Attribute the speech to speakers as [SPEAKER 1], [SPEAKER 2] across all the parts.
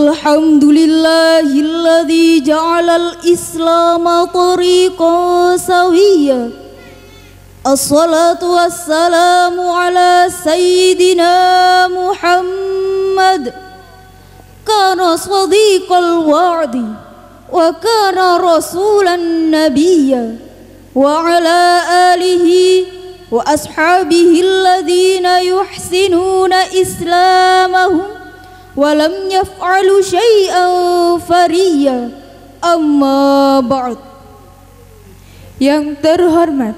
[SPEAKER 1] Alhamdulillahilladzi ja'alal islama tariqan sawiyya. Assalatu wassalamu ala sayyidina Muhammad. Kana sadiqal wa'di wa kana rasulan nabiyya wa ala alihi wa ashabihi alladhina yuhsinuna islamahum wa lam yaf'alu syai'an fariyya. Amma ba'd.
[SPEAKER 2] Yang terhormat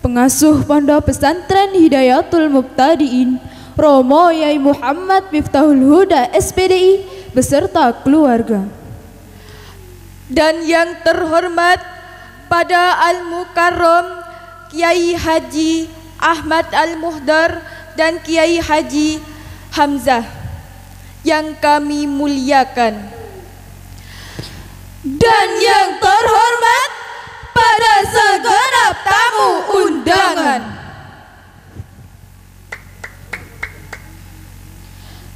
[SPEAKER 2] pengasuh Pondok Pesantren Hidayatul Mubtadiin Romo Yai Muhammad Miftahul Huda SPDI beserta keluarga.
[SPEAKER 3] Dan yang terhormat pada Al-Mukarram Kiai Haji Ahmad Al-Muhdar dan Kiai Haji Hamzah yang kami muliakan. Dan yang terhormat pada segenap tamu undangan.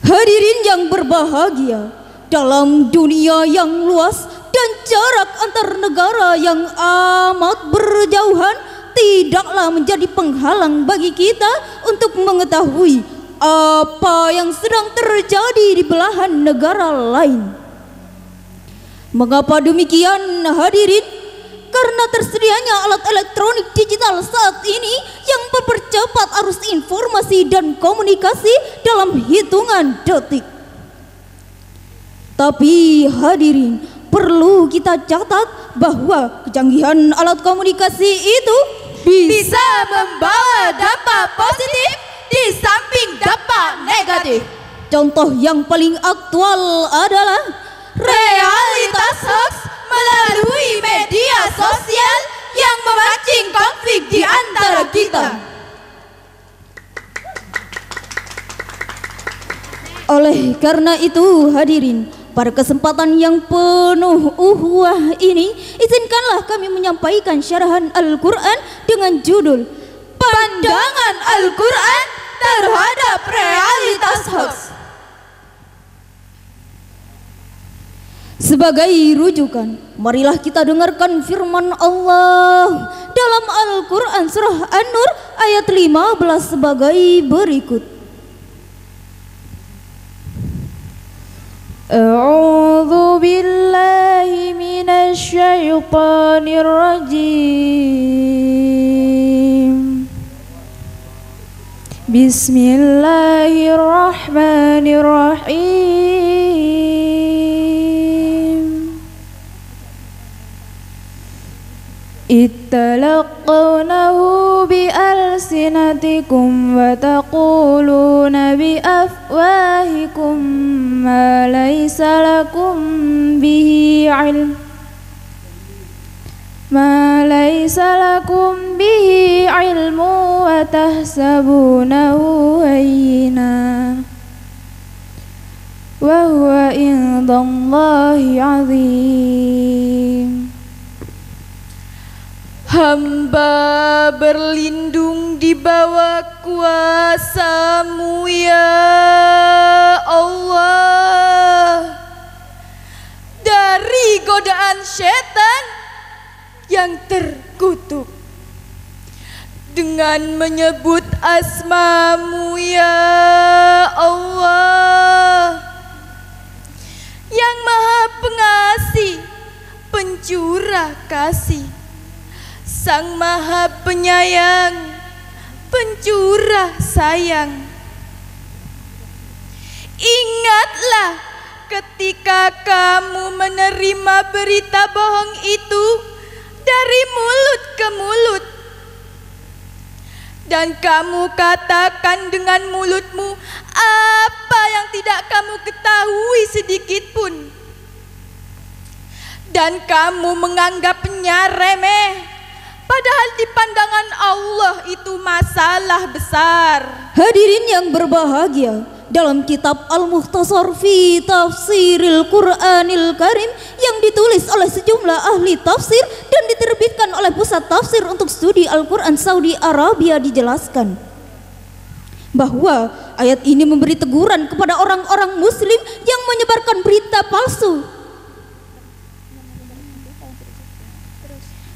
[SPEAKER 1] Hadirin yang berbahagia, dalam dunia yang luas dan jarak antar negara yang amat berjauhan tidaklah menjadi penghalang bagi kita untuk mengetahui apa yang sedang terjadi di belahan negara lain. Mengapa demikian hadirin? Karena tersedianya alat elektronik digital saat ini yang mempercepat arus informasi dan komunikasi dalam hitungan detik. Tapi hadirin, perlu kita catat bahwa kecanggihan alat komunikasi itu
[SPEAKER 3] bisa membawa dampak positif di samping dampak negatif.
[SPEAKER 1] Contoh yang paling aktual adalah
[SPEAKER 3] realitas hoax melalui media sosial yang memancing konflik di antara kita.
[SPEAKER 1] Oleh karena itu hadirin, pada kesempatan yang penuh ukhuwah ini, izinkanlah kami menyampaikan syarahan Al-Quran dengan judul
[SPEAKER 3] Pandangan Al-Quran terhadap realitas hoax.
[SPEAKER 1] Sebagai rujukan, marilah kita dengarkan firman Allah dalam Al-Quran surah An-Nur ayat 15 sebagai berikut.
[SPEAKER 2] A'udzu billahi minasy syaithanir rajim. Bismillahirrahmanirrahim. Ittalaqawnahu bi'alsinatikum wa taquluna biafwahikum ma laysa lakum bihi ilm wa tahsabunahu hayyina wa huwa indallahi azim.
[SPEAKER 3] Hamba berlindung di bawah kuasa-Mu ya Allah dari godaan setan yang terkutuk dengan menyebut asma-Mu ya Allah yang Maha Pengasih, Pencurah kasih, Sang Maha Penyayang, Pencurah sayang. Ingatlah ketika kamu menerima berita bohong itu dari mulut ke mulut, dan kamu katakan dengan mulutmu apa yang tidak kamu ketahui sedikit pun, dan kamu menganggapnya remeh. Padahal di pandangan Allah itu masalah besar.
[SPEAKER 1] Hadirin yang berbahagia, dalam kitab Al-Mukhtasar fi Tafsiril Quranil Karim yang ditulis oleh sejumlah ahli tafsir dan diterbitkan oleh Pusat Tafsir untuk Studi Al-Quran Saudi Arabia dijelaskan bahwa ayat ini memberi teguran kepada orang-orang muslim yang menyebarkan berita palsu.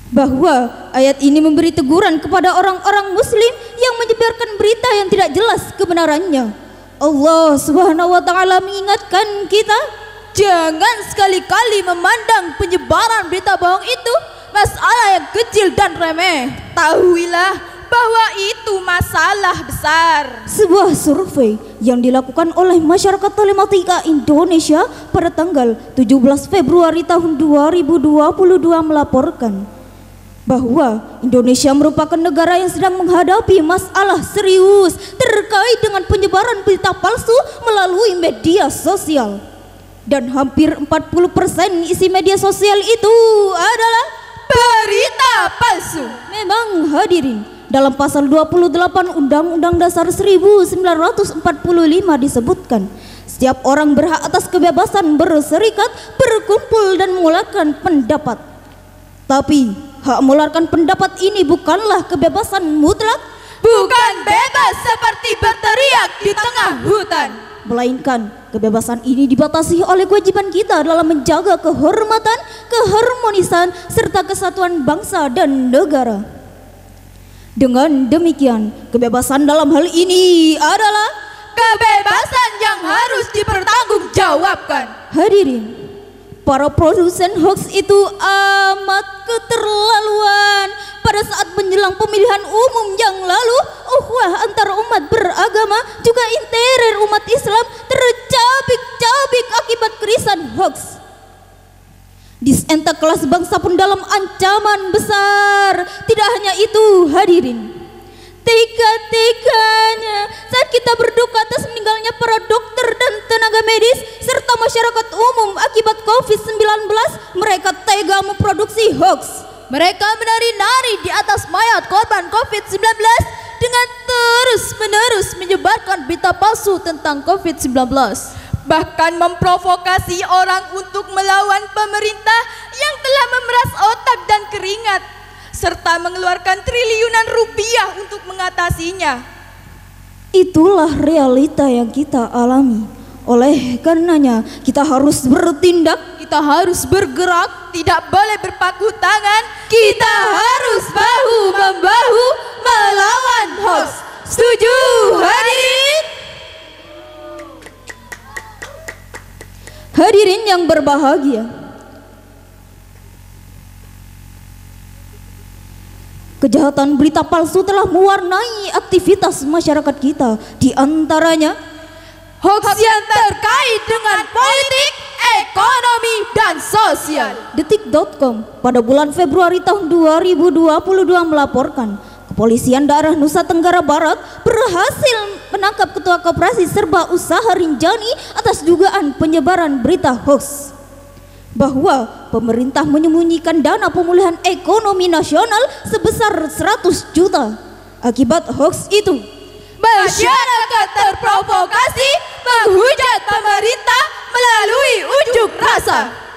[SPEAKER 1] Bahwa ayat ini memberi teguran kepada orang-orang muslim yang menyebarkan berita yang tidak jelas kebenarannya. Allah Subhanahu wa taala mengingatkan kita,
[SPEAKER 3] jangan sekali-kali memandang penyebaran berita bohong itu masalah yang kecil dan remeh. Tahuilah bahwa itu masalah besar.
[SPEAKER 1] Sebuah survei yang dilakukan oleh masyarakat telematika Indonesia pada tanggal 17 Februari tahun 2022 melaporkan bahwa Indonesia merupakan negara yang sedang menghadapi masalah serius terkait dengan penyebaran berita palsu melalui media sosial. Dan hampir 40% isi media sosial itu adalah
[SPEAKER 3] berita palsu.
[SPEAKER 1] Memang hadirin, dalam pasal 28 Undang-Undang Dasar 1945 disebutkan, setiap orang berhak atas kebebasan berserikat, berkumpul dan mengeluarkan pendapat. Tapi hak mengeluarkan pendapat ini bukanlah kebebasan mutlak,
[SPEAKER 3] bukan bebas seperti berteriak di tengah hutan,
[SPEAKER 1] melainkan kebebasan ini dibatasi oleh kewajiban kita dalam menjaga kehormatan, keharmonisan, serta kesatuan bangsa dan negara. Dengan demikian, kebebasan dalam hal ini adalah
[SPEAKER 3] kebebasan yang harus dipertanggungjawabkan.
[SPEAKER 1] Hadirin, para produsen hoax itu amat keterlaluan. Pada saat menjelang pemilihan umum yang lalu, ukhuwah antar umat beragama juga interior umat Islam tercabik-cabik akibat kerisan hoax. Disentak kelas bangsa pun dalam ancaman besar. Tidak hanya itu hadirin, tega-teganya saat kita berduka atas meninggalnya para dokter dan tenaga medis serta masyarakat umum akibat COVID-19, mereka tega memproduksi hoax.
[SPEAKER 3] Mereka menari-nari di atas mayat korban COVID-19 dengan terus-menerus menyebarkan berita palsu tentang COVID-19. Bahkan memprovokasi orang untuk melawan pemerintah yang telah memeras otak dan keringat, serta mengeluarkan triliunan rupiah untuk mengatasinya.
[SPEAKER 1] Itulah realita yang kita alami. Oleh karenanya kita harus bertindak,
[SPEAKER 3] kita harus bergerak, tidak boleh berpaku tangan. Kita harus bahu-membahu melawan hoax. Setuju hadirin?
[SPEAKER 1] Hadirin yang berbahagia, kejahatan berita palsu telah mewarnai aktivitas masyarakat kita. Di antaranya
[SPEAKER 3] hoax yang terkait dengan politik, ekonomi, dan sosial.
[SPEAKER 1] Detik.com pada bulan Februari tahun 2022 melaporkan, Kepolisian Daerah Nusa Tenggara Barat berhasil menangkap Ketua Koperasi Serba Usaha Rinjani atas dugaan penyebaran berita hoax bahwa pemerintah menyembunyikan dana pemulihan ekonomi nasional sebesar 100 juta. Akibat hoax itu,
[SPEAKER 3] masyarakat terprovokasi menghujat pemerintah melalui unjuk rasa.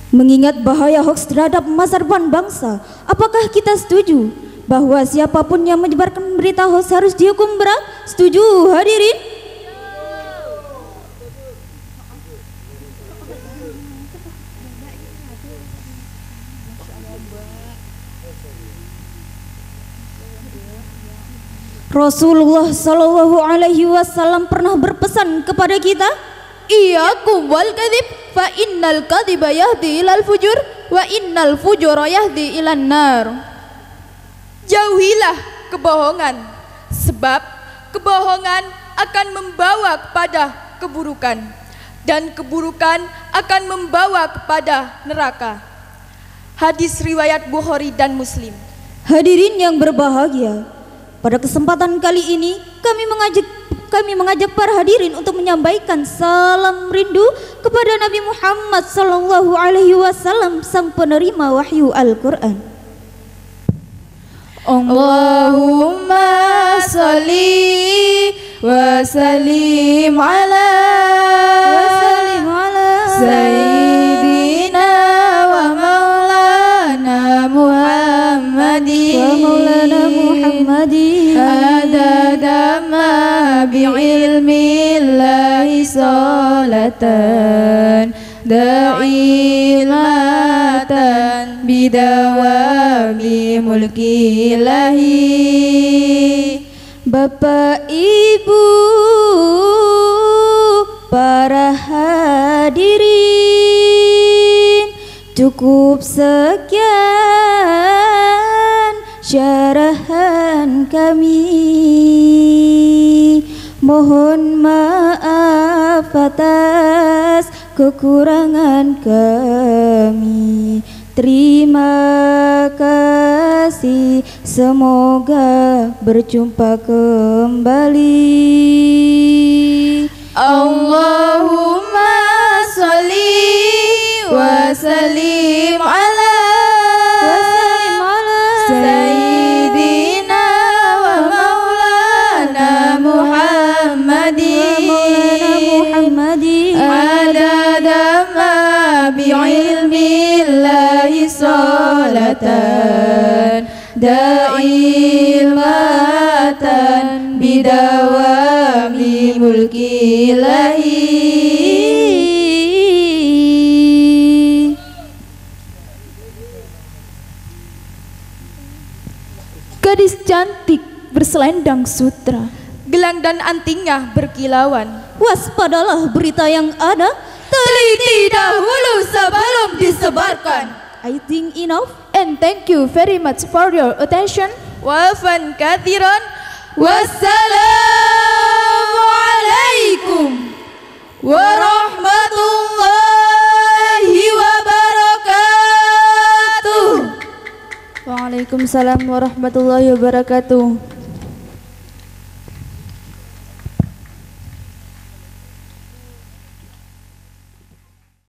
[SPEAKER 1] Mengingat bahaya hoax terhadap masa depan bangsa, apakah kita setuju bahwa siapapun yang menyebarkan berita hoax harus dihukum berat? Setuju hadirin? Rasulullah Shallallahu Alaihi Wasallam pernah berpesan kepada kita,
[SPEAKER 3] Iyyakum wal kadhib fa innal kadhiba yahdi ilal fujur wa innal fujura yahdi ilan nar. Jauhilah kebohongan, sebab kebohongan akan membawa kepada keburukan, dan keburukan akan membawa kepada neraka. Hadis riwayat Bukhari dan Muslim.
[SPEAKER 1] Hadirin yang berbahagia, pada kesempatan kali ini kami mengajak para hadirin untuk menyampaikan salam rindu kepada Nabi Muhammad sallallahu alaihi wasallam, sang penerima wahyu Al-Qur'an.
[SPEAKER 2] Allahumma salli wa sallim ala salatan daimatan bidawami mulki ilahi.
[SPEAKER 1] Bapak Ibu para hadirin, cukup sekian syarahan kami. Mohon maaf atas kekurangan kami. Terima kasih, semoga berjumpa kembali.
[SPEAKER 2] Allahumma sholli wa sallim ala Sayyidina wa maulana Muhammadin adada ma bi'ilmillahi salatan daimatan bidawami mulki ilahi.
[SPEAKER 3] Gadis cantik berselendang sutra, gelang dan antingnya berkilauan.
[SPEAKER 1] Waspadalah berita yang ada,
[SPEAKER 2] Teliti dahulu sebelum disebarkan.
[SPEAKER 1] I think enough.
[SPEAKER 3] And thank you very much for your attention.
[SPEAKER 2] Wafan kathiran. Wassalamualaikum warahmatullahi wabarakatuh.
[SPEAKER 3] Waalaikumsalam warahmatullahi wabarakatuh.